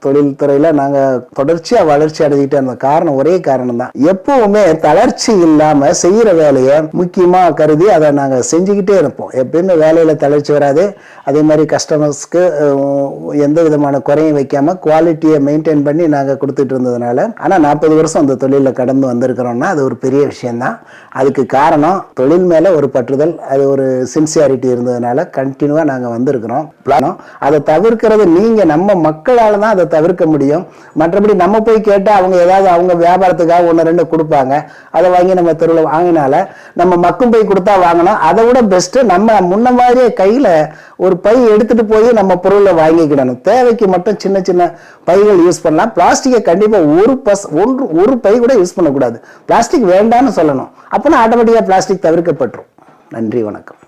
தொழில்துறையில் நாங்கள் தொடர்ச்சியாக வளர்ச்சி அடைஞ்சிக்கிட்டே இருந்தோம். காரணம் ஒரே காரணம் தான், எப்பவுமே தளர்ச்சி இல்லாமல் செய்கிற வேலையை முக்கியமாக கருதி அதை நாங்கள் செஞ்சுக்கிட்டே இருப்போம். எப்பயுமே வேலையில் தளர்ச்சி வராது. அதே மாதிரி கஸ்டமர்ஸ்க்கு எந்த விதமான குறையும் வைக்காமல் குவாலிட்டியை மெயின்டைன் பண்ணி நாங்கள் கொடுத்துட்டு இருந்ததுனால, ஆனால் 40 வருஷம் அந்த தொழிலில் கடந்து வந்திருக்கிறோம்னா அது ஒரு பெரிய விஷயம்தான். அதுக்கு காரணம் தொழில் மேலே ஒரு பற்றுதல், அது ஒரு சின்சியாரிட்டி இருந்ததுனால கண்டினியூவாக நாங்கள் வந்திருக்கிறோம். அதை தவிர்க்கிறது நீங்கள் நம்ம மக்களால் தான் அதை தவிர்க்க முடியும். மற்றபடி நம்ம போய் கேட்டால் அவங்க ஏதாவது அவங்க வியாபாரத்துக்காக 1-2 கொடுப்பாங்க, அதை வாங்கி நம்ம தெருவில் வாங்கினால நம்ம மக்கும் போய் கொடுத்தா வாங்கணும். அதை விட பெஸ்ட்டு நம்ம முன்ன மாதிரியே கையில் ஒரு பை எடுத்துட்டு போய் நம்ம பொருளை வாங்கிக்கிடணும். தேவைக்கு மட்டும் சின்ன சின்ன பைகள் யூஸ் பண்ணலாம். பிளாஸ்டிக்கை கண்டிப்பாக ஒரு பை கூட யூஸ் பண்ணக்கூடாது. பிளாஸ்டிக் வேண்டாம்னு சொல்லணும். அப்போனா ஆட்டோமேட்டிக்காக பிளாஸ்டிக் தவிர்க்கப்பட்டுரும். நன்றி, வணக்கம்.